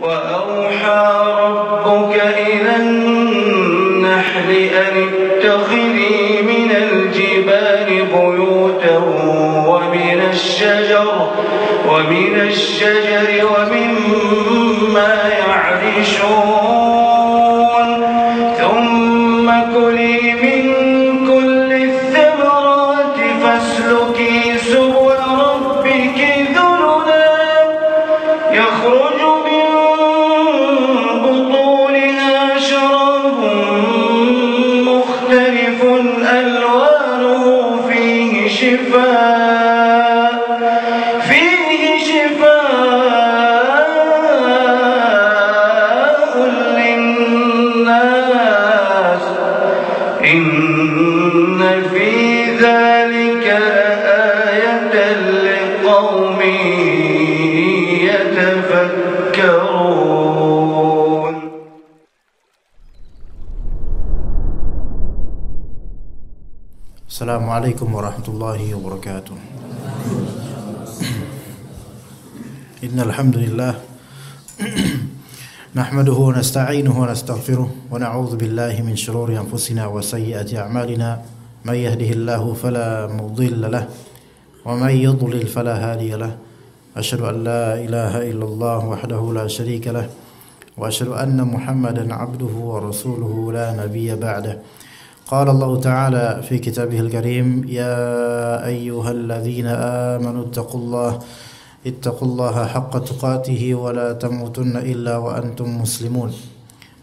وأوحى ربك إلى النحل أن اتخذي من الجبال بيوتا ومن الشجر ومما يعرشون ثم كلي من كل الثمرات فاسلكي سبل ربك ذللا يخرج من بطونها شراب مختلف ألوانه فيه شفاء للناس إن في ذلك لآية لقوم يتفكرون. السلام عليكم ورحمة الله وبركاته. إن الحمد لله نحمده ونستعينه ونستغفره ونعوذ بالله من شرور أنفسنا وسيئات أعمالنا من يهده الله فلا مضل له ومن يضلل فلا هادي له أشهد أن لا إله إلا الله وحده لا شريك له وأشهد أن محمدا عبده ورسوله لا نبي بعده. قال الله تعالى في كتابه الكريم يا أيها الذين آمنوا اتقوا الله حق تقاته ولا تموتن إلا وأنتم مسلمون.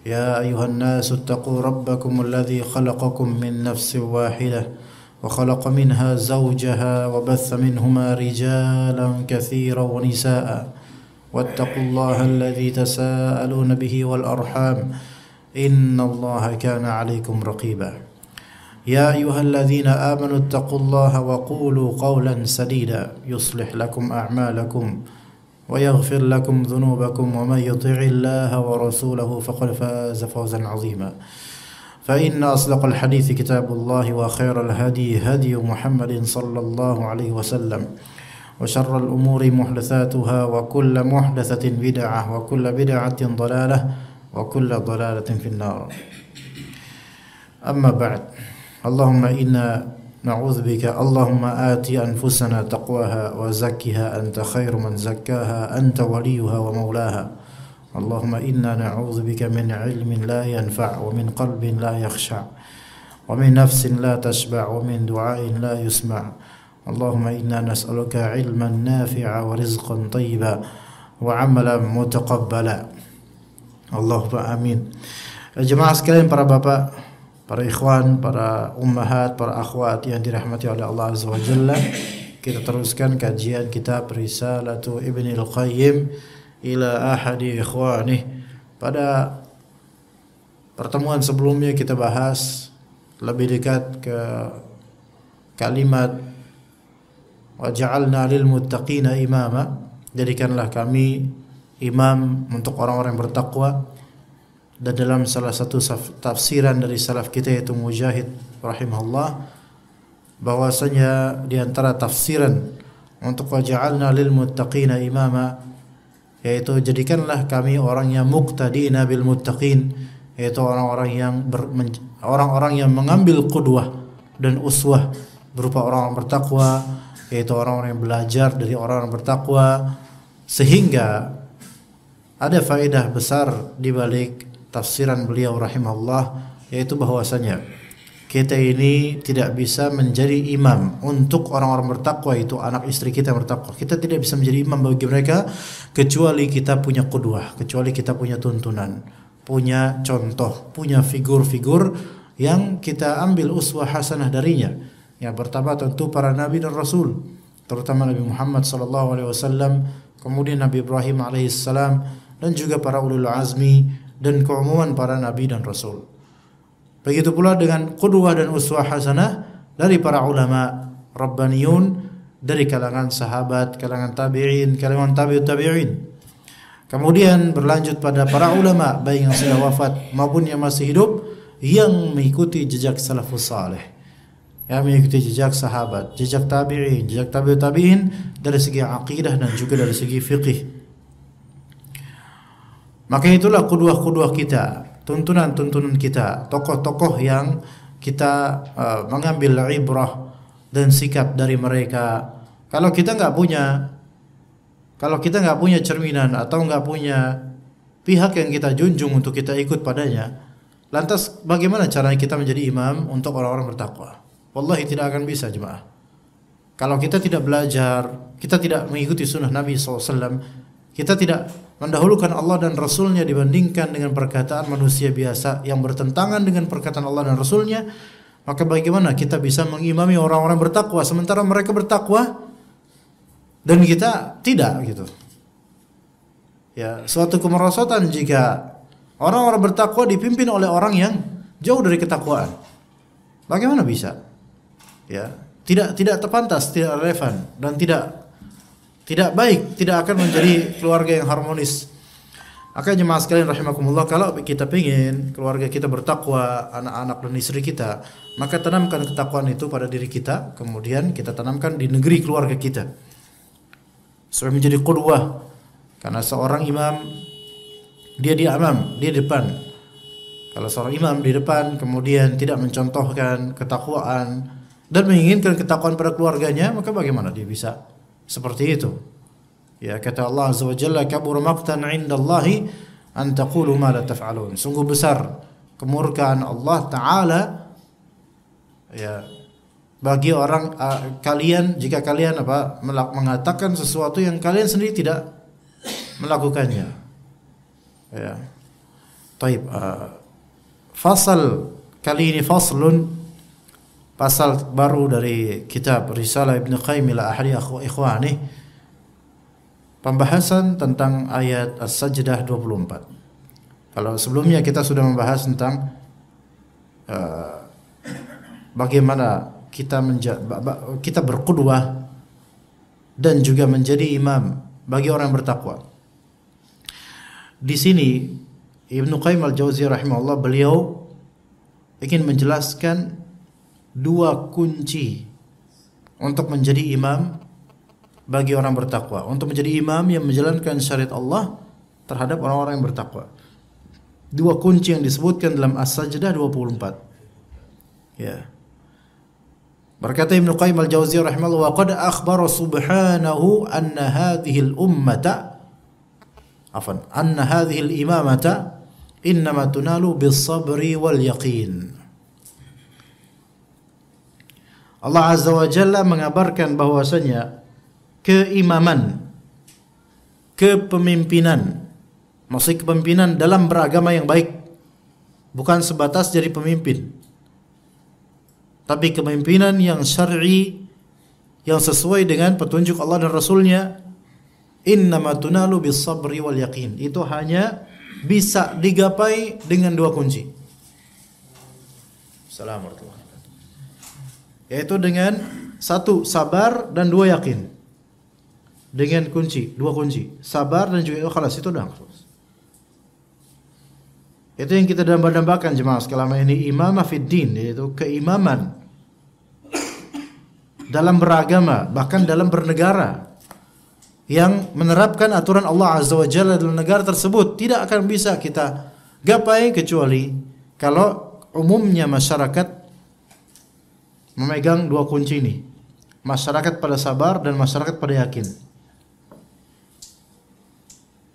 يا أيها الناس اتقوا ربكم الذي خلقكم من نفس واحدة وخلق منها زوجها وبث منهما رجالا كثيرا ونساء واتقوا الله الذي تساءلون به والأرحام إن الله كان عليكم رقيبا. يا أيها الذين آمنوا اتقوا الله وقولوا قولا سديدا يصلح لكم أعمالكم ويغفر لكم ذنوبكم ومن يطع الله ورسوله فقد فاز فوزا عظيما. فإن أصدق الحديث كتاب الله وخير الهدي هدي محمد صلى الله عليه وسلم وشر الأمور محدثاتها وكل محدثة بدعة وكل بدعة ضلالة وكل ضلالة في النار. أما بعد اللهم إنا نعوذ بك اللهم آتي أنفسنا تقواها وزكها أنت خير من زكاها أنت وليها ومولاها. اللهم إنا نعوذ بك من علم لا ينفع ومن قلب لا يخشع ومن نفس لا تشبع ومن دعاء لا يسمع. اللهم إنا نسألك علما نافعا ورزقا طيبا وعملا متقبلا. اللهم آمين. Jemaah sekalian, para bapak, para ikhwan, para ummahat, para akhwat yang dirahmati oleh Allah Azza wa Jalla, kita teruskan kajian kitab Risalatu Ibnil Qayyim ila ahadi ikhwanih. Pada pertemuan sebelumnya kita bahas lebih dekat ke kalimat wa ja'alna lil muttaqina imama, jadikanlah kami imam untuk orang-orang yang bertakwa. Dan dalam salah satu tafsiran dari salaf kita yaitu Mujahid rahimahullah, bahwasanya di antara tafsiran untuk waja'alna lil muttaqina imama, yaitu jadikanlah kami orang yang muqtadina bil muttaqin, yaitu orang-orang yang mengambil qudwah dan uswah berupa orang-orang bertakwa, yaitu orang-orang yang belajar dari orang-orang bertakwa, sehingga ada faedah besar di balik tafsiran beliau rahimahullah, yaitu bahwasanya kita ini tidak bisa menjadi imam untuk orang-orang bertakwa, itu anak istri kita yang bertakwa. Kita tidak bisa menjadi imam bagi mereka kecuali kita punya qudwah, kecuali kita punya tuntunan, punya contoh, punya figur-figur yang kita ambil uswah hasanah darinya. Yang pertama tentu para nabi dan rasul, terutama Nabi Muhammad sallallahu alaihi wasallam, kemudian Nabi Ibrahim alaihissalam, dan juga para ulul azmi dan keumuman para nabi dan rasul. Begitu pula dengan qudwah dan uswah hasanah dari para ulama rabbaniyun, dari kalangan sahabat, kalangan tabi'in, kalangan tabi'ut tabi'in. Kemudian berlanjut pada para ulama baik yang sudah wafat maupun yang masih hidup, yang mengikuti jejak salafus saleh, yang mengikuti jejak sahabat, jejak tabi'in, jejak tabi'ut tabi'in, dari segi aqidah dan juga dari segi fiqih. Maka itulah qudwah-qudwah kita, tuntunan-tuntunan kita, tokoh-tokoh yang kita mengambil ibrah dan sikap dari mereka. Kalau kita nggak punya cerminan atau nggak punya pihak yang kita junjung untuk kita ikut padanya, lantas bagaimana caranya kita menjadi imam untuk orang-orang bertakwa? Wallahi tidak akan bisa, jemaah. Kalau kita tidak belajar, kita tidak mengikuti sunnah Nabi SAW, kita tidak mendahulukan Allah dan Rasulnya dibandingkan dengan perkataan manusia biasa yang bertentangan dengan perkataan Allah dan Rasulnya, maka bagaimana kita bisa mengimami orang-orang bertakwa sementara mereka bertakwa dan kita tidak, gitu. Ya, suatu kemerosotan jika orang-orang bertakwa dipimpin oleh orang yang jauh dari ketakwaan. Bagaimana bisa? Ya, tidak terpantas, tidak relevan dan tidak baik, tidak akan menjadi keluarga yang harmonis. Maka jemaah sekalian rahimakumullah, kalau kita ingin keluarga kita bertakwa, anak-anak dan istri kita, maka tanamkan ketakwaan itu pada diri kita, kemudian kita tanamkan di negeri keluarga kita. Supaya menjadi qudwah. Karena seorang imam dia di depan. Kalau seorang imam di depan kemudian tidak mencontohkan ketakwaan dan menginginkan ketakwaan pada keluarganya, maka bagaimana dia bisa seperti itu? Ya, kata Allah Azza wa Jalla, kabur maqtan 'indallahi an taqulu ma la taf'alun. Sungguh besar kemurkaan Allah Ta'ala, ya, bagi orang kalian jika kalian mengatakan sesuatu yang kalian sendiri tidak melakukannya. Ya. Taib. Fasal kali ini pasal baru dari kitab Risalah Ibn Qayyim ila ahli ikhwani, pembahasan tentang ayat As-Sajdah 24. Kalau sebelumnya kita sudah membahas tentang bagaimana kita berqudwah dan juga menjadi imam bagi orang yang bertakwa. Di sini Ibnu Qayyim al-Jauziyah rahimahullah, beliau ingin menjelaskan dua kunci untuk menjadi imam bagi orang bertakwa, untuk menjadi imam yang menjalankan syariat Allah terhadap orang-orang yang bertakwa. Dua kunci yang disebutkan dalam As-Sajdah 24. Ya. Berkata Ibnu Qayyim al-Jauziyah rahimahullah, wa qad akhbara subhanahu anna hadhihi al-ummata anna hadhihi al-imamata innama tunalu bis-sabri wal yaqin. Allah Azza wa Jalla mengabarkan bahwasanya keimaman, kepemimpinan, maksud kepemimpinan dalam beragama yang baik, bukan sebatas jadi pemimpin, tapi kepemimpinan yang syar'i, yang sesuai dengan petunjuk Allah dan Rasulnya. Innama tunalu bis sabri wal yaqin. Itu hanya bisa digapai dengan dua kunci. Assalamualaikum. Yaitu dengan satu, sabar, dan dua, yakin. Dengan dua kunci, sabar dan juga ikhlas, itu dah. Itu yang kita dambakan jemaah selama ini, imamah fid din, yaitu keimaman dalam beragama, bahkan dalam bernegara, yang menerapkan aturan Allah Azza wa Jalla dalam negara tersebut. Tidak akan bisa kita gapai kecuali kalau umumnya masyarakat memegang dua kunci ini. Masyarakat pada sabar dan masyarakat pada yakin.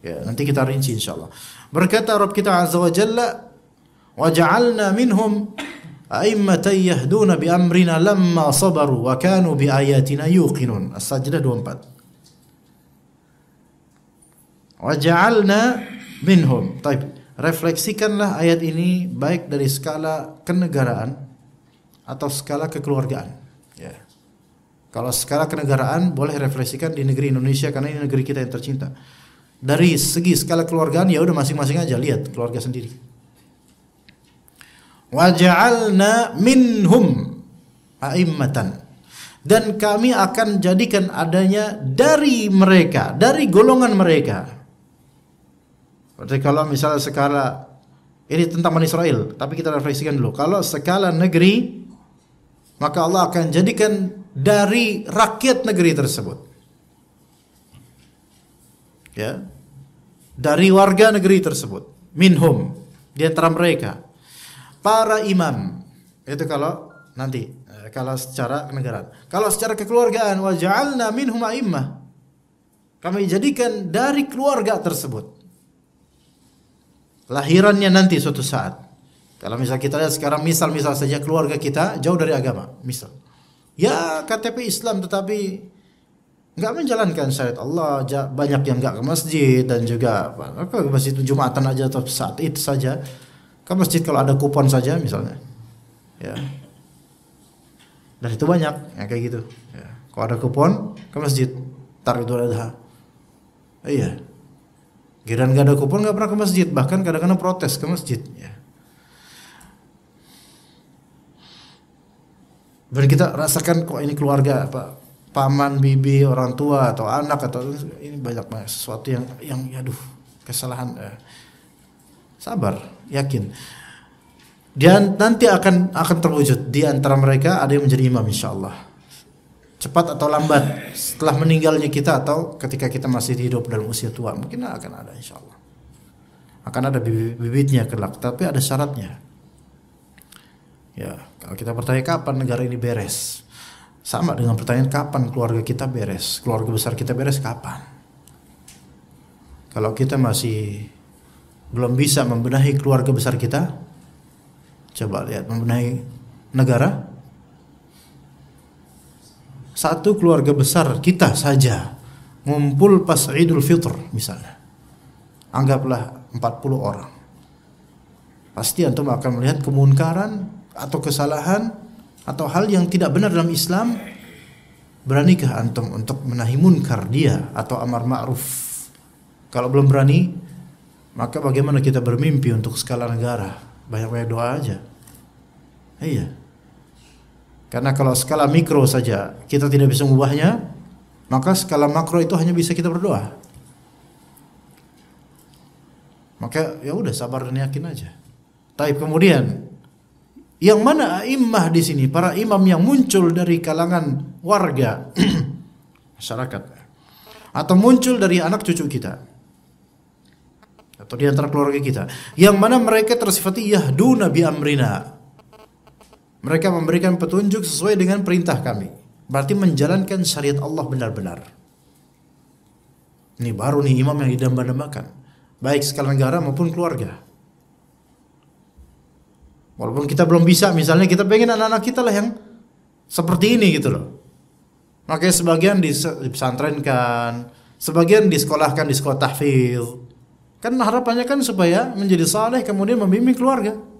Ya, nanti kita rinci insyaallah. Berkata Rabb kita Azza wa Jalla, wa ja'alna minhum a'immatan yahduna bi amrina lamma sabaru wa kanu bi ayatina yuqinun. As-Sajdah 24. Wa ja'alna minhum. Baik, refleksikanlah ayat ini baik dari skala kenegaraan atau skala kekeluargaan. Ya. Kalau skala kenegaraan boleh refleksikan di negeri Indonesia karena ini negeri kita yang tercinta. Dari segi skala keluargaan ya udah masing-masing aja lihat keluarga sendiri. Wa ja'alna minhum a'immatan. Dan kami akan jadikan adanya dari mereka, dari golongan mereka. Berarti kalau misalnya skala ini tentang Bani Israel, tapi kita refleksikan dulu. Kalau skala negeri, maka Allah akan jadikan dari rakyat negeri tersebut. Ya. dari warga negeri tersebut, minhum, di antara mereka, para imam. Itu kalau nanti, kalau secara kenegaraan. Kalau secara kekeluargaan, wa ja'alna minhum a'immah, kami jadikan dari keluarga tersebut. Lahirannya nanti suatu saat. Kalau misal kita lihat sekarang, misal saja keluarga kita jauh dari agama, misal, ya KTP Islam tetapi nggak menjalankan syariat Allah, banyak yang nggak ke masjid dan juga ke masjid Jumatan aja atau saat itu saja ke masjid kalau ada kupon saja misalnya, ya. Dan itu banyak ya kayak gitu. Ya. Kalau ada kupon ke masjid, tar itu ada. Iya. Giliran nggak ada kupon nggak pernah ke masjid, bahkan kadang-kadang protes ke masjid. Ya. Dan kita rasakan kok ini keluarga apa, paman, bibi, orang tua atau anak atau ini banyak sesuatu yang aduh kesalahan. Sabar, yakin. Dan nanti akan terwujud di antara mereka ada yang menjadi imam insyaallah. Cepat atau lambat setelah meninggalnya kita atau ketika kita masih hidup dalam usia tua mungkin akan ada insyaallah. Akan ada bibitnya kelak, tapi ada syaratnya. Ya, kalau kita bertanya kapan negara ini beres, sama dengan pertanyaan kapan keluarga kita beres, keluarga besar kita beres kapan? Kalau kita masih belum bisa membenahi keluarga besar kita, coba lihat membenahi negara. Satu keluarga besar kita saja ngumpul pas Idul Fitr misalnya, anggaplah 40 orang, pasti antum akan melihat kemunkaran atau kesalahan atau hal yang tidak benar dalam Islam. Beranikah antum untuk menahi munkar dia atau amar ma'ruf? Kalau belum berani, maka bagaimana kita bermimpi untuk skala negara? Banyak-banyak doa aja. Iya. Karena kalau skala mikro saja kita tidak bisa mengubahnya, maka skala makro itu hanya bisa kita berdoa. Maka ya udah sabar dan yakin aja. Tapi kemudian yang mana a'immah di sini? Para imam yang muncul dari kalangan warga masyarakat atau muncul dari anak cucu kita atau di antara keluarga kita, yang mana mereka tersifati yahduna bi amrina. Mereka memberikan petunjuk sesuai dengan perintah kami. Berarti menjalankan syariat Allah benar-benar. Ini baru nih imam yang didamba-dambakan, baik skala negara maupun keluarga. Walaupun kita belum bisa, misalnya kita pengen anak-anak kita lah yang seperti ini gitu loh. Makanya sebagian dipesantrenkan, sebagian disekolahkan di sekolah tahfidz. Kan harapannya kan supaya menjadi saleh kemudian membimbing keluarga.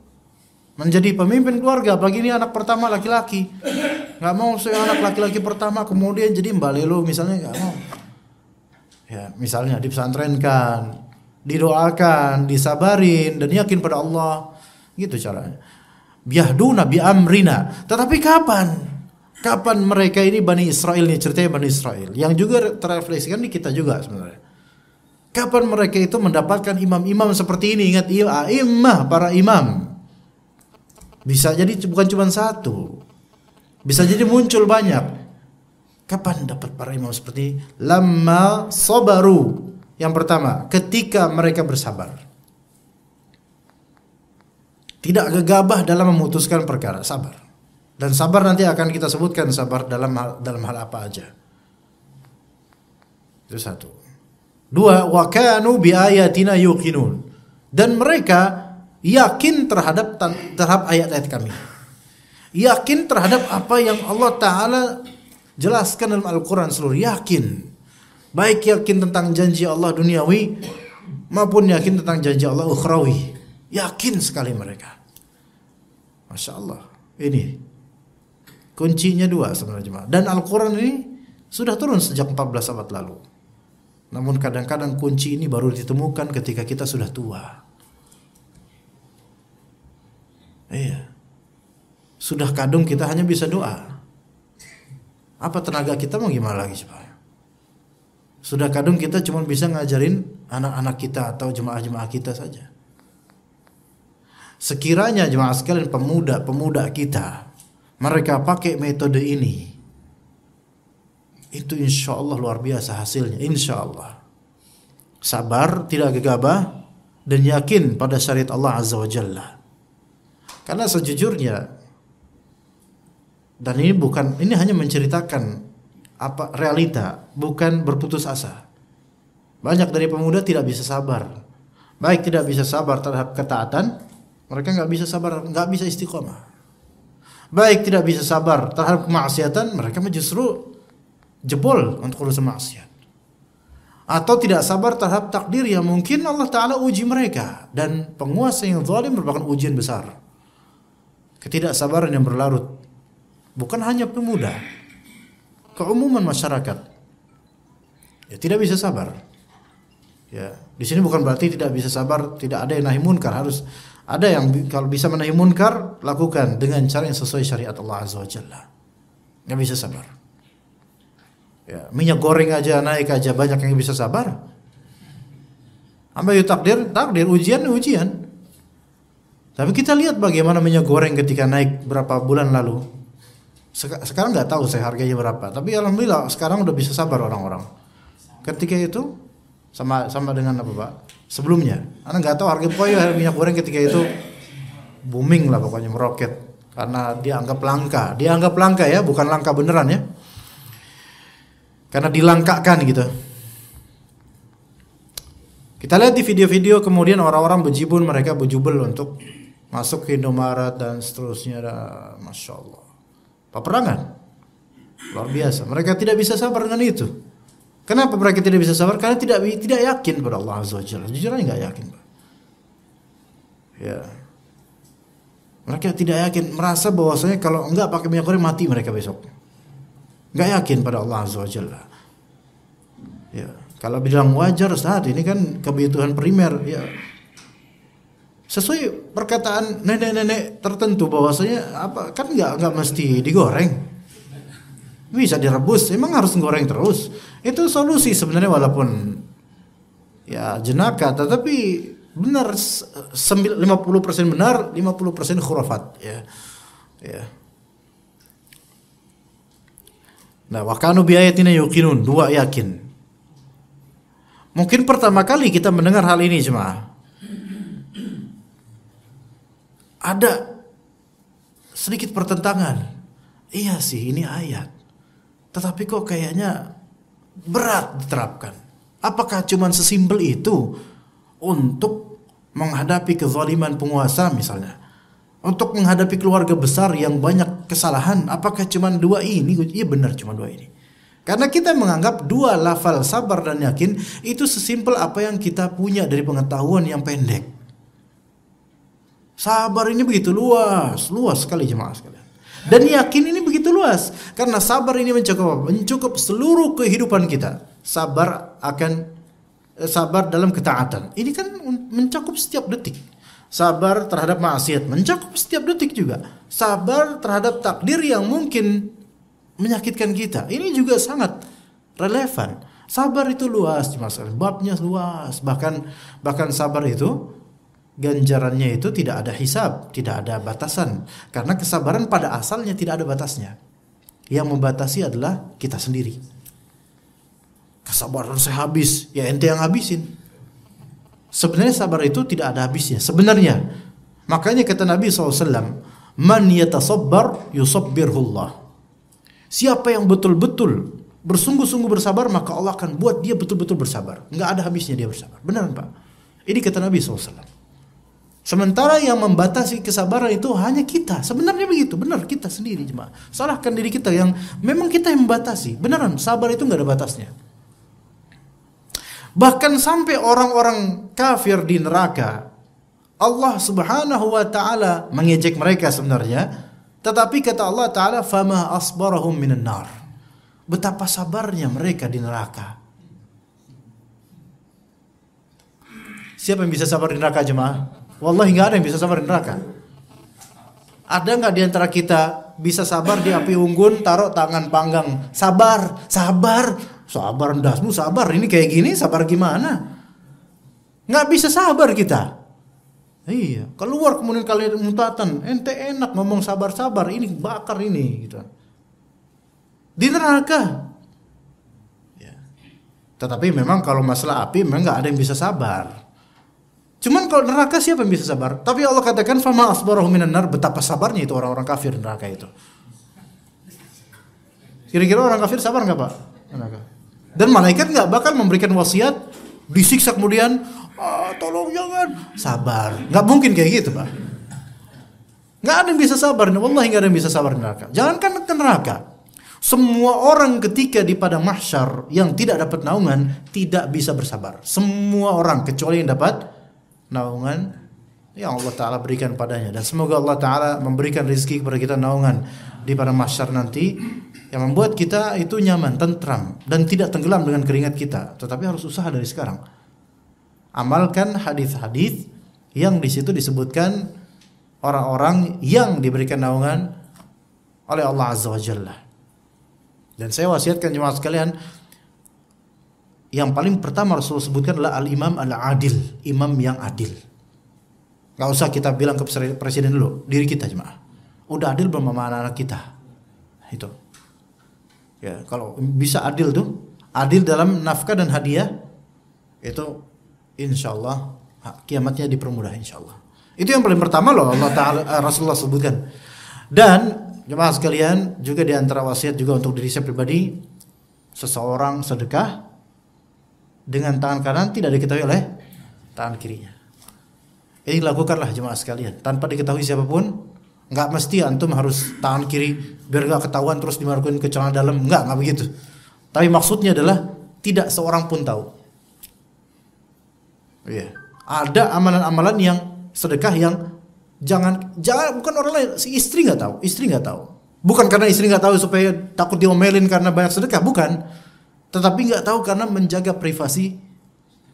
Menjadi pemimpin keluarga, apalagi ini anak pertama laki-laki. Gak mau saya anak laki-laki pertama kemudian jadi mbalelo misalnya, gak mau. Ya, misalnya dipesantrenkan, didoakan, disabarin dan yakin pada Allah. Gitu caranya. Biahduna bi amrina. Tetapi kapan? Kapan mereka ini Bani Israel nih, ceritanya Bani Israel yang juga terrefleksikan di kita juga sebenarnya. Kapan mereka itu mendapatkan imam-imam seperti ini? Ingat, a'immah, para imam. Bisa jadi bukan cuma satu. Bisa jadi muncul banyak. Kapan dapat para imam seperti ini? Lamma sabaru. Yang pertama, ketika mereka bersabar. Tidak gegabah dalam memutuskan perkara, sabar. Dan sabar nanti akan kita sebutkan sabar dalam hal apa aja. Itu satu. Dua, wa kanu bi ayatina yuqinun. Dan mereka yakin terhadap ayat-ayat kami. Yakin terhadap apa yang Allah Ta'ala jelaskan dalam Al-Quran seluruh. Yakin. Baik yakin tentang janji Allah duniawi maupun yakin tentang janji Allah ukhrawi. Yakin sekali mereka. Masya Allah. Ini kuncinya dua sebenarnya jemaah. Dan Al-Quran ini sudah turun sejak 14 abad lalu. Namun kadang-kadang kunci ini baru ditemukan ketika kita sudah tua. Iya. Sudah kadung kita hanya bisa doa. Apa tenaga kita mau gimana lagi coba? Sudah kadung kita cuma bisa ngajarin anak-anak kita atau jemaah-jemaah kita saja. Sekiranya jemaah sekalian pemuda-pemuda kita mereka pakai metode ini, itu insya Allah luar biasa hasilnya, insya Allah. sabar, tidak gegabah, dan yakin pada syariat Allah Azza wa Jalla. Karena sejujurnya, dan ini hanya menceritakan apa realita, bukan berputus asa. Banyak dari pemuda tidak bisa sabar. Baik tidak bisa sabar terhadap ketaatan, mereka nggak bisa sabar, nggak bisa istiqomah. Baik tidak bisa sabar terhadap kemaksiatan, mereka justru jebol untuk urusan maksiat. Atau tidak sabar terhadap takdir yang mungkin Allah Ta'ala uji mereka. Dan penguasa yang zalim merupakan ujian besar. Ketidaksabaran yang berlarut. Bukan hanya pemuda, keumuman masyarakat. Ya, tidak bisa sabar. Ya, di sini bukan berarti tidak bisa sabar, tidak ada yang nahi munkar. Harus ada yang kalau bisa menahi munkar, lakukan dengan cara yang sesuai syariat Allah Azza wa Jalla. Nggak bisa sabar. Ya, minyak goreng aja naik aja banyak yang bisa sabar. Ambil takdir, ujian. Tapi kita lihat bagaimana minyak goreng ketika naik berapa bulan lalu. Sekarang nggak tahu saya harganya berapa. Tapi alhamdulillah sekarang udah bisa sabar orang-orang. Ketika itu sama dengan apa Pak? Sebelumnya, Anda nggak tahu harga pokoknya minyak goreng ketika itu booming lah pokoknya, meroket karena dianggap langka ya, bukan langka beneran ya, karena dilangkakan gitu. Kita lihat di video-video kemudian orang-orang mereka bejubel untuk masuk ke Indomaret dan seterusnya, masya Allah, peperangan luar biasa. Mereka tidak bisa sabar dengan itu. Kenapa mereka tidak bisa sabar? Karena tidak yakin pada Allah Azza wa Jalla. Jujur aja nggak yakin, Pak. Ya. Mereka tidak yakin, merasa bahwasanya kalau enggak pakai minyak goreng mati mereka besok. Nggak yakin pada Allah Azza wa Jalla. Ya. Kalau bilang wajar saat ini kan kebutuhan primer, ya. Sesuai perkataan nenek-nenek tertentu bahwasanya apa kan nggak mesti digoreng. Bisa direbus, emang harus goreng terus. Itu solusi sebenarnya walaupun ya jenaka, tetapi benar 50% benar, 50% khurafat ya. Ya. Nah, wa kanu bi ayatina yuqinun, dua yakin. Mungkin pertama kali kita mendengar hal ini jemaah. Ada sedikit pertentangan. Iya sih, ini ayat. Tetapi kok kayaknya berat diterapkan. Apakah cuma sesimpel itu untuk menghadapi kezaliman penguasa misalnya? Untuk menghadapi keluarga besar yang banyak kesalahan, apakah cuma dua ini? Iya benar cuma dua ini. Karena kita menganggap dua lafal sabar dan yakin itu sesimpel apa yang kita punya dari pengetahuan yang pendek. Sabar ini begitu luas sekali jemaah sekalian. Dan yakin ini begitu luas karena sabar ini mencakup seluruh kehidupan kita. Sabar dalam ketaatan. Ini kan mencakup setiap detik. Sabar terhadap maksiat mencakup setiap detik juga. Sabar terhadap takdir yang mungkin menyakitkan kita. Ini juga sangat relevan. Sabar itu luas, babnya luas. Bahkan sabar itu ganjarannya itu tidak ada hisab, tidak ada batasan. Karena kesabaran pada asalnya tidak ada batasnya. Yang membatasi adalah kita sendiri. Kesabaran saya habis, ya ente yang habisin. Sebenarnya sabar itu tidak ada habisnya. Sebenarnya. Makanya kata Nabi SAW, man yatasabbar yusabbirhullah. Siapa yang betul-betul bersungguh-sungguh bersabar, maka Allah akan buat dia betul-betul bersabar. Enggak ada habisnya dia bersabar. Benar Pak? Ini kata Nabi SAW. Sementara yang membatasi kesabaran itu hanya kita. Sebenarnya begitu, benar kita sendiri jemaah. Salahkan diri kita yang memang kita yang membatasi. Beneran, sabar itu nggak ada batasnya. Bahkan sampai orang-orang kafir di neraka, Allah Subhanahu wa taala mengejek mereka sebenarnya, tetapi kata Allah Taala, "Fama asbarahum minan nar." Betapa sabarnya mereka di neraka. Siapa yang bisa sabar di neraka jemaah? Wallahi nggak ada yang bisa sabar di neraka. Ada nggak di antara kita bisa sabar di api unggun, taruh tangan panggang, sabar, ndasmu sabar. Ini kayak gini, sabar gimana? Nggak bisa sabar kita. Iya, keluar kemudian kalian mutatan, ente enak ngomong sabar, ini bakar ini, gitu. Di neraka. Ya. Tetapi memang kalau masalah api memang nggak ada yang bisa sabar. Cuman kalau neraka siapa yang bisa sabar? Tapi Allah katakan fama asbarahu minan nar, betapa sabarnya itu orang-orang kafir neraka itu. Kira-kira orang kafir sabar nggak Pak? Neraka. Dan malaikat nggak bakal memberikan wasiat disiksa kemudian tolong jangan, sabar. Nggak mungkin kayak gitu Pak. Nggak ada yang bisa sabar. Wallahi nggak ada yang bisa sabar neraka. Jangankan ke neraka. Semua orang ketika di padang mahsyar yang tidak dapat naungan tidak bisa bersabar. Semua orang kecuali yang dapat naungan yang Allah Ta'ala berikan padanya. Dan semoga Allah Ta'ala memberikan rezeki kepada kita naungan di padang mahsyar nanti yang membuat kita itu nyaman, tentram dan tidak tenggelam dengan keringat kita. Tetapi harus usaha dari sekarang. Amalkan hadis-hadis yang di situ disebutkan orang-orang yang diberikan naungan oleh Allah Azza wa Jalla. Dan saya wasiatkan jemaah sekalian, yang paling pertama Rasulullah sebutkan adalah al-imam al-adil, imam yang adil. Gak usah kita bilang ke presiden dulu, diri kita jemaah. Udah adil belum sama anak-anak kita? Itu. Ya, kalau bisa adil tuh, adil dalam nafkah dan hadiah, itu insyaallah kiamatnya dipermudah insyaallah. Itu yang paling pertama loh Allah Ta'ala Rasulullah sebutkan. Dan jemaah sekalian, juga di antara wasiat juga untuk diri saya pribadi, seseorang sedekah dengan tangan kanan tidak diketahui oleh tangan kirinya. Ini lakukanlah jemaah sekalian tanpa diketahui siapapun. Nggak mesti antum harus tangan kiri biar nggak ketahuan terus dimasukin ke celana dalam. Nggak begitu. Tapi maksudnya adalah tidak seorang pun tahu. Iya. Ada amalan-amalan yang sedekah yang Jangan bukan orang lain, si istri nggak tahu. Bukan karena istri nggak tahu supaya takut diomelin karena banyak sedekah, bukan. Tetapi nggak tahu karena menjaga privasi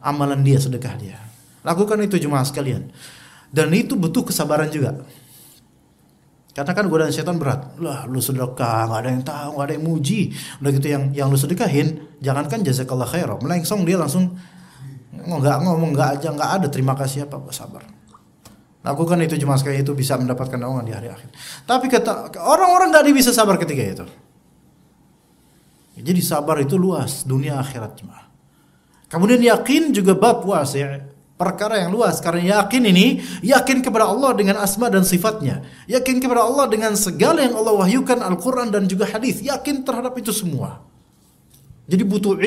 amalan dia, sedekah dia. Lakukan itu jemaah sekalian. Dan itu butuh kesabaran juga. Karena kan godaan setan berat. Lah, lu sedekah nggak ada yang tahu, nggak ada yang muji. Udah gitu yang lu sedekahin, jangankan jazakallah khairan, melengsong dia langsung nggak ada terima kasih apa, sabar. Lakukan itu jemaah sekalian, itu bisa mendapatkan naungan di hari akhir. Tapi kata orang-orang nggak bisa sabar ketika itu. Jadi sabar itu luas dunia akhirat jemaah. Kemudian yakin juga bab wasi', perkara yang luas. Karena yakin ini yakin kepada Allah dengan asma dan sifatnya, yakin kepada Allah dengan segala yang Allah wahyukan, Al-Quran dan juga hadis. Yakin terhadap itu semua. Jadi butuh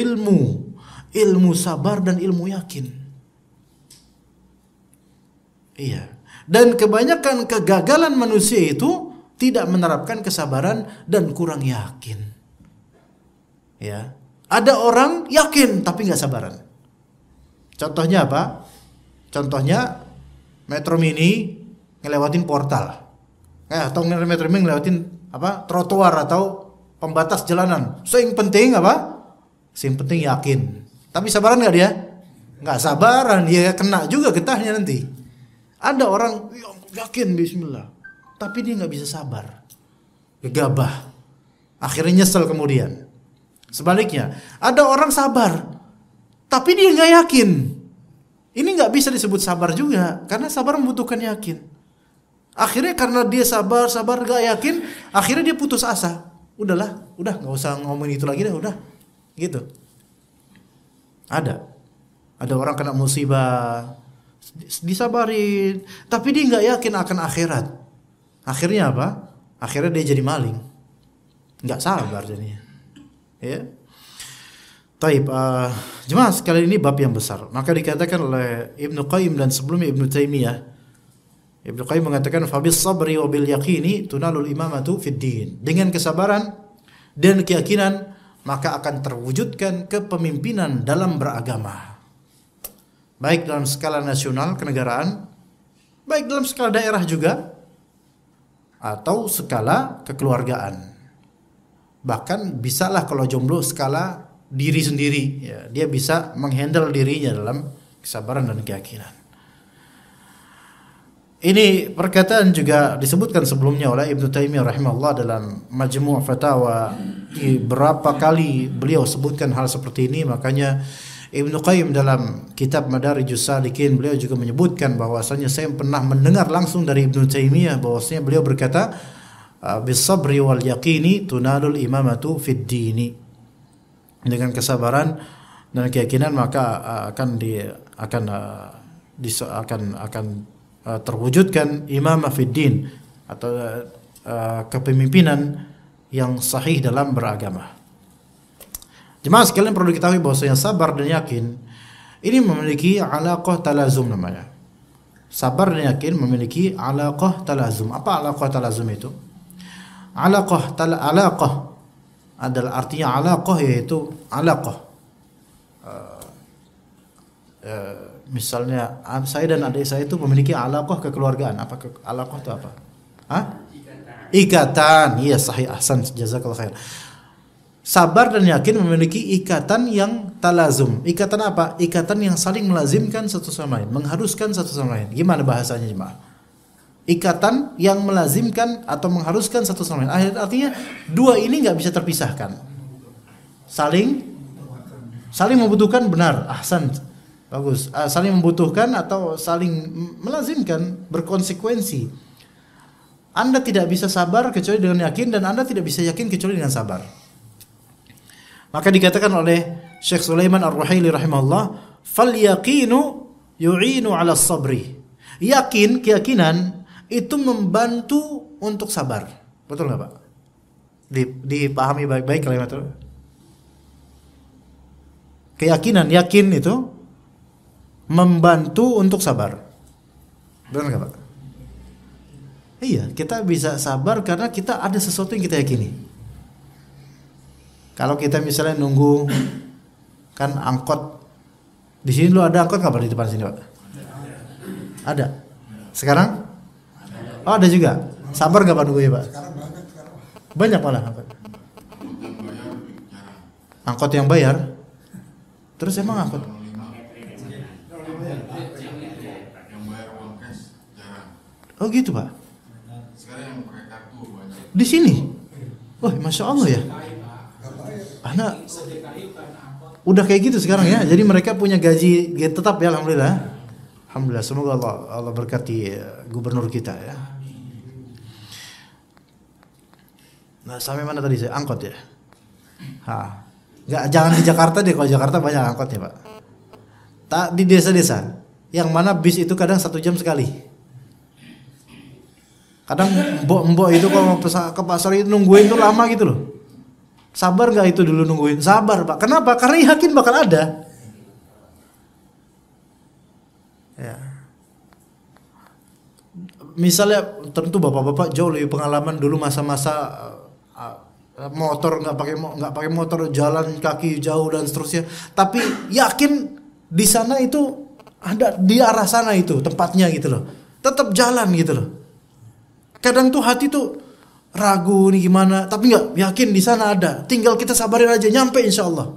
ilmu sabar dan ilmu yakin. Iya. Dan kebanyakan kegagalan manusia itu tidak menerapkan kesabaran dan kurang yakin. Ya, ada orang yakin tapi nggak sabaran. Contohnya apa? Contohnya Metro Mini ngelewatin portal, atau Metro Mini ngelewatin apa? Trotoar atau pembatas jalanan. Yang penting apa? Yang penting yakin. Tapi sabaran nggak dia? Nggak sabaran, dia kena juga getahnya nanti. Ada orang yakin bismillah, tapi dia nggak bisa sabar, gegabah, akhirnya nyesel kemudian. Sebaliknya, ada orang sabar, tapi dia nggak yakin. Ini nggak bisa disebut sabar juga, karena sabar membutuhkan yakin. Akhirnya karena dia sabar nggak yakin, akhirnya dia putus asa. Udah nggak usah ngomongin itu lagi dah, udah, gitu. Ada orang kena musibah, disabarin, tapi dia nggak yakin akan akhirat. Akhirnya apa? Akhirnya dia jadi maling, nggak sabar jadinya. Ya, taib. Jemaah sekalian, ini bab yang besar. Maka dikatakan oleh Ibnu Qayyim dan sebelumnya Ibnu Taimiyah. Ibnu Qayyim mengatakan, "Fabis sabri wa bil yaqini tunalul imamatu fid din." Dengan kesabaran dan keyakinan maka akan terwujudkan kepemimpinan dalam beragama. Baik dalam skala nasional kenegaraan, baik dalam skala daerah juga, atau skala kekeluargaan. Bahkan bisalah kalau jomblo skala diri sendiri, ya, dia bisa menghandle dirinya dalam kesabaran dan keyakinan. Ini perkataan juga disebutkan sebelumnya oleh Ibnu Taimiyah rahimahullah dalam Majmu' Fatawa. Berapa kali beliau sebutkan hal seperti ini, makanya Ibnu Qayyim dalam kitab Madarijus Salikin beliau juga menyebutkan bahwasanya saya pernah mendengar langsung dari Ibnu Taimiyah bahwasanya beliau berkata, "Bis-sabri wal yaqini tunalul imamatu fid dini." Dengan kesabaran dan keyakinan, maka akan terwujudkan imamah fid din, atau kepemimpinan yang sahih dalam beragama. Jemaah sekalian, perlu diketahui bahwasanya sabar dan yakin ini memiliki alaqah talazum namanya. Sabar dan yakin memiliki alaqah talazum. Apa alaqah talazum itu? Alaqah adalah artinya alaqah, yaitu alaqah. Misalnya saya dan adik saya itu memiliki alaqah kekeluargaan. Apa alaqah itu apa? Hah? Ikatan. Iya, sahih, ahsan, jazakallahu khair. Sabar dan yakin memiliki ikatan yang talazum. Ikatan apa? Ikatan yang saling melazimkan satu sama lain, mengharuskan satu sama lain. Gimana bahasanya, jemaah? Ikatan yang melazimkan atau mengharuskan satu sama lain. Artinya dua ini nggak bisa terpisahkan. Saling membutuhkan, benar, ahsan, bagus. Saling membutuhkan atau saling melazimkan, berkonsekuensi. Anda tidak bisa sabar kecuali dengan yakin, dan Anda tidak bisa yakin kecuali dengan sabar. Maka dikatakan oleh Syekh Sulaiman Ar-Ruhaili rahimahullah, fal yaqinu yu'inu 'ala sabri. Yakin, keyakinan itu membantu untuk sabar. Betul enggak, Pak? Dipahami baik-baik kalimat itu. Keyakinan, yakin itu membantu untuk sabar. Betul enggak, Pak? Iya, kita bisa sabar karena kita ada sesuatu yang kita yakini. Kalau kita misalnya nunggu kan angkot, di sini lu ada angkot nggak, Pak, di depan sini, Pak? Ada. Sekarang? Oh, ada juga. Sabar nggak, Pak, nunggunya, Pak? Banyak malah angkot. Angkot yang bayar. Terus emang angkot? Oh gitu, Pak. Di sini? Wah, masya Allah ya. Anak udah kayak gitu sekarang ya. Jadi mereka punya gaji tetap ya, alhamdulillah. Alhamdulillah, semoga Allah berkati gubernur kita ya. Nah, sampai mana tadi saya? Angkot ya. Jangan di Jakarta deh, kalau Jakarta banyak angkotnya, Pak. Di desa-desa yang mana bis itu kadang 1 jam sekali. Kadang mbok itu kalau ke pasar itu nungguin tuh lama gitu loh. Sabar nggak itu dulu nungguin? Sabar, Pak. Kenapa? Karena yakin bakal ada. Ya. Misalnya tentu bapak-bapak jauh lebih pengalaman dulu masa-masa motor nggak pakai motor, jalan kaki jauh dan seterusnya. Tapi yakin di sana itu ada, di arah sana itu tempatnya gitu loh. Tetap jalan gitu loh. Kadang tuh hati tuh ragu nih gimana, tapi nggak, yakin di sana ada. Tinggal kita sabarin aja, nyampe insya Allah.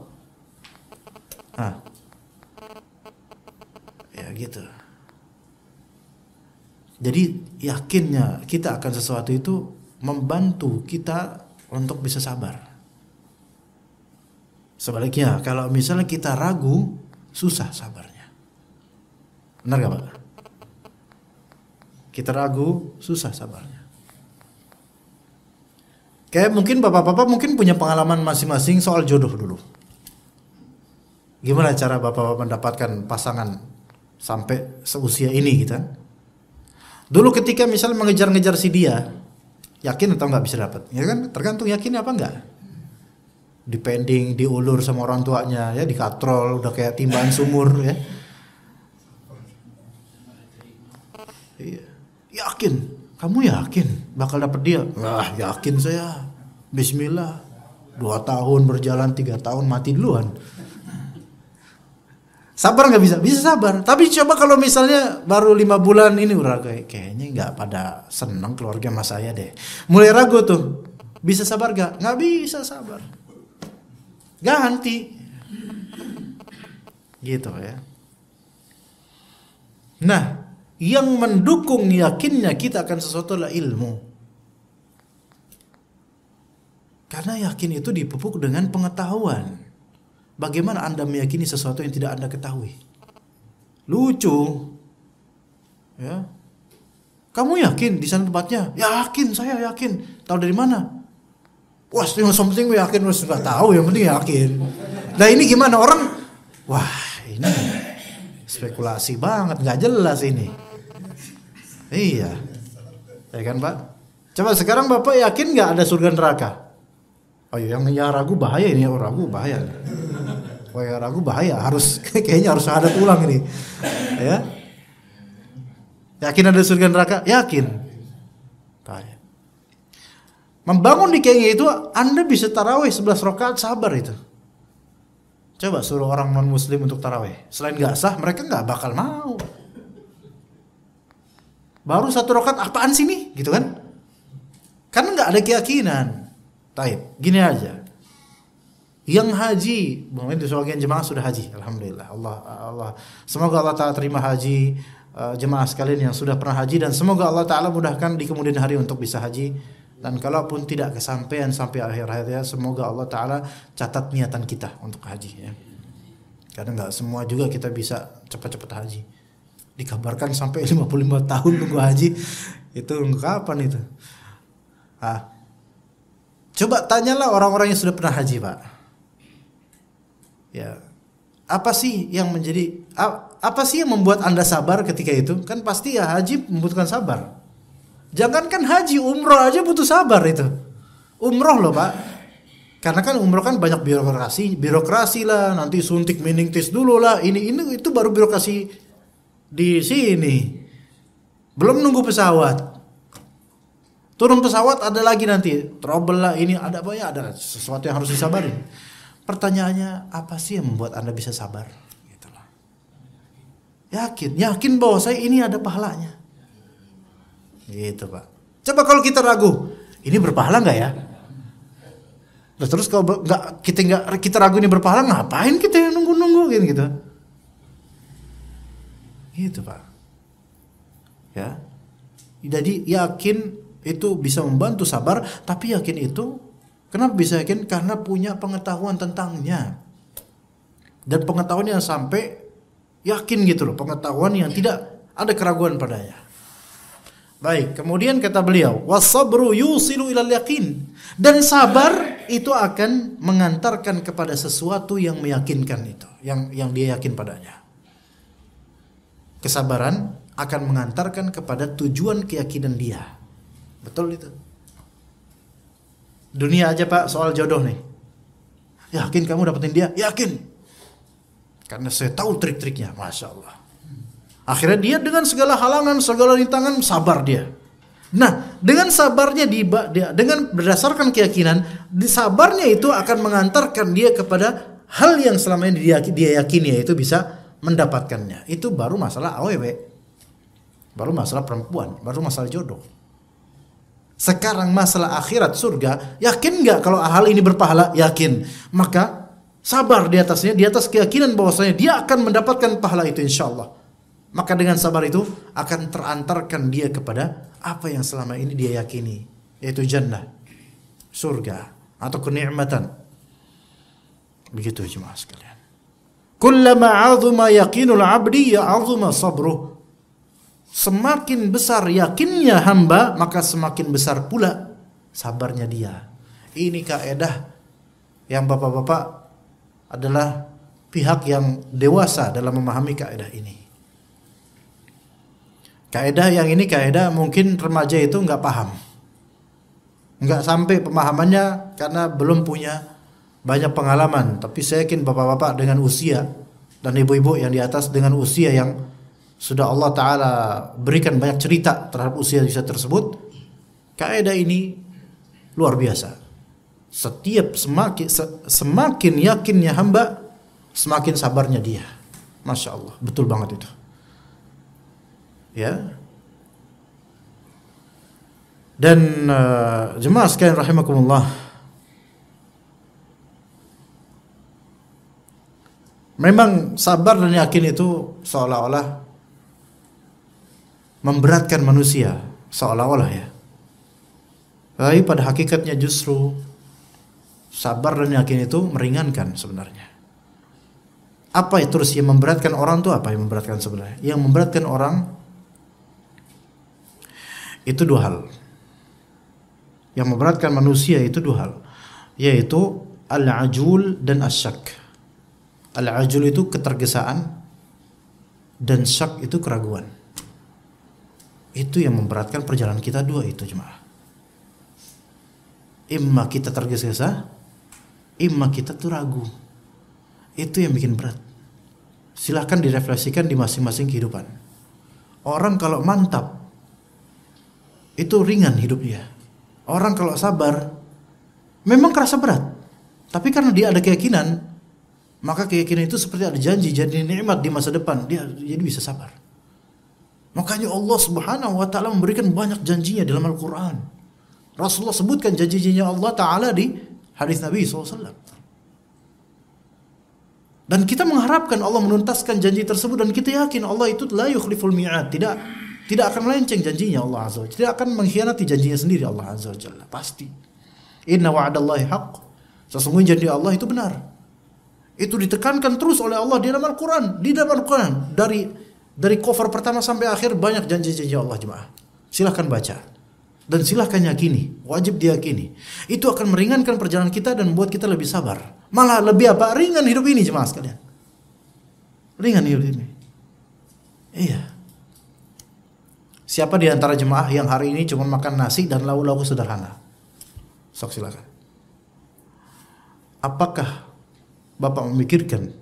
Ya gitu. Jadi yakinnya kita akan sesuatu itu membantu kita untuk bisa sabar. Sebaliknya, kalau misalnya kita ragu, susah sabarnya. Benar gak, Pak? Kita ragu, susah sabarnya. Kayak mungkin bapak-bapak mungkin punya pengalaman masing-masing soal jodoh dulu. Gimana cara bapak-bapak mendapatkan pasangan sampai seusia ini gitu. Dulu ketika misalnya mengejar-ngejar si dia, yakin atau nggak bisa dapat? Ya kan, tergantung yakin apa enggak. Dipending, diulur sama orang tuanya, ya dikatrol, udah kayak timbaan sumur ya. Iya. Yakin. Kamu yakin bakal dapet dia? Wah, yakin saya. Bismillah. 2 tahun berjalan, 3 tahun mati duluan. Sabar nggak bisa? Bisa sabar. Tapi coba kalau misalnya baru 5 bulan ini udah kayaknya nggak pada seneng keluarga mas saya deh. Mulai ragu tuh. Bisa sabar nggak? Nggak bisa sabar. Ganti. Gitu ya. Nah, yang mendukung yakinnya kita akan sesuatu adalah ilmu. Karena yakin itu dipupuk dengan pengetahuan. Bagaimana Anda meyakini sesuatu yang tidak Anda ketahui? Lucu. Ya. Kamu yakin di sana tempatnya? Yakin, saya yakin. Tahu dari mana? Wah, something yakin, sudah tahu, yang penting yakin. Nah, ini gimana orang Wah, ini spekulasi banget, nggak jelas ini. Iya, ya kan Pak? Coba sekarang Bapak yakin nggak ada surga neraka? Oh, yang ragu bahaya ini, ragu bahaya. Oh ya, ragu bahaya, harus kayaknya harus ada ulang ini. Ya. Yakin ada surga neraka? Yakin. Bahaya. Membangun di kayaknya itu Anda bisa tarawih 11 rakaat, sabar itu. Coba suruh orang non muslim untuk tarawih, selain nggak sah mereka nggak bakal mau. Baru 1 rakaat apaan sih nih, gitu kan? Karena nggak ada keyakinan. Taib, gini aja. Yang haji, mungkin di sebagian jemaah sudah haji, alhamdulillah. Allah, semoga Allah Taala terima haji jemaah sekalian yang sudah pernah haji, dan semoga Allah Taala mudahkan di kemudian hari untuk bisa haji. Dan kalaupun tidak kesampaian sampai akhir hayat ya, semoga Allah Taala catat niatan kita untuk haji ya. Karena nggak semua juga kita bisa cepat-cepat haji. Dikabarkan sampai 55 tahun tunggu haji, itu kapan itu? Coba tanyalah orang-orang yang sudah pernah haji, Pak. Ya, apa sih yang membuat Anda sabar ketika itu? Kan pasti ya haji membutuhkan sabar. Jangankan haji, umroh aja butuh sabar itu. Umroh loh Pak. Karena kan umroh kan banyak birokrasi lah, nanti suntik meningitis dulu lah, ini itu baru birokrasi di sini. Belum nunggu pesawat. Turun pesawat ada lagi nanti trouble lah, ini ada apa ya, ada sesuatu yang harus disabarin. Pertanyaannya, apa sih yang membuat Anda bisa sabar? Gitu loh. Yakin bahwa saya ini ada pahalanya. Gitu Pak. Coba kalau kita ragu, ini berpahala nggak ya? Terus kalau kita ragu ini berpahala, ngapain kita yang nunggu gitu? Gitu Pak. Ya. Jadi yakin itu bisa membantu sabar, tapi yakin itu kenapa bisa yakin? Karena punya pengetahuan tentangnya. Dan pengetahuan yang sampai yakin gitu loh, pengetahuan yang tidak ada keraguan padanya. Baik, kemudian kata beliau, wasabru yusilu ilal yaqin. Dan sabar itu akan mengantarkan kepada sesuatu yang meyakinkan itu, yang dia yakin padanya. Kesabaran akan mengantarkan kepada tujuan keyakinan dia. Betul itu. Dunia aja Pak, soal jodoh nih. Yakin kamu dapetin dia? Yakin. Karena saya tahu trik-triknya, Masya Allah. Akhirnya dia dengan segala halangan, segala rintangan, sabar dia. Nah, dengan sabarnya dengan berdasarkan keyakinan, sabarnya itu akan mengantarkan dia kepada hal yang selama ini dia yakini, yaitu bisa mendapatkannya. Itu baru masalah AWW, baru masalah perempuan, baru masalah jodoh. Sekarang masalah akhirat surga, yakin nggak kalau hal ini berpahala? Yakin. Maka sabar di atasnya, di atas keyakinan bahwasanya dia akan mendapatkan pahala itu insya Allah. Maka dengan sabar itu akan terantarkan dia kepada apa yang selama ini dia yakini, yaitu jannah, surga atau kenikmatan. Begitu jemaah sekalian. Kullama 'azuma yaqinul 'abdi ya'azuma sabruh. Semakin besar yakinnya hamba, maka semakin besar pula sabarnya dia. Ini kaidah yang bapak-bapak adalah pihak yang dewasa dalam memahami kaidah ini. Kaidah yang ini kaidah mungkin remaja itu nggak paham, nggak sampai pemahamannya karena belum punya banyak pengalaman. Tapi saya yakin bapak-bapak dengan usia dan ibu-ibu yang di atas dengan usia yang sudah Allah Ta'ala berikan banyak cerita terhadap usia tersebut, kaidah ini luar biasa. Semakin yakinnya hamba, semakin sabarnya dia. Masya Allah, betul banget itu. Ya. Dan jemaah sekalian rahimakumullah, memang sabar dan yakin itu seolah-olah memberatkan manusia, seolah-olah ya. Tapi pada hakikatnya justru sabar dan yakin itu meringankan sebenarnya. Apa itu terus yang memberatkan orang itu? Apa yang memberatkan sebenarnya? Yang memberatkan orang itu dua hal. Yang memberatkan manusia itu dua hal, yaitu al-ajul dan asyak. Al-ajul itu ketergesaan dan syak itu keraguan. Itu yang memberatkan perjalanan kita dua itu jemaah. Imma kita tergesa-gesa, imma kita tuh ragu. Itu yang bikin berat. Silahkan direfleksikan di masing-masing kehidupan. Orang kalau mantap itu ringan hidupnya. Orang kalau sabar memang kerasa berat. Tapi karena dia ada keyakinan, maka keyakinan itu seperti ada janji, jadi nikmat di masa depan, dia jadi bisa sabar. Makanya Allah Subhanahu wa taala memberikan banyak janjinya dalam Al-Qur'an. Rasulullah sebutkan janji-janjinya Allah taala di hadis Nabi SAW. Dan kita mengharapkan Allah menuntaskan janji tersebut, dan kita yakin Allah itu la yukhliful mi'ad, tidak akan melenceng janjinya Allah Azza wa Jalla, tidak akan mengkhianati janjinya sendiri Allah Azza wa Jalla, pasti. Inna wa'dallahi haqq. Sesungguhnya janji Allah itu benar. Itu ditekankan terus oleh Allah di dalam Al-Qur'an, dari cover pertama sampai akhir banyak janji-janji Allah jemaah. Silahkan baca dan silahkan yakini, wajib diyakini. Itu akan meringankan perjalanan kita dan membuat kita lebih sabar. Malah lebih apa? Ringan hidup ini jemaah sekalian. Ringan hidup ini. Iya. Siapa di antara jemaah yang hari ini cuma makan nasi dan lauk-lauk sederhana? Sok silakan. Apakah Bapak memikirkan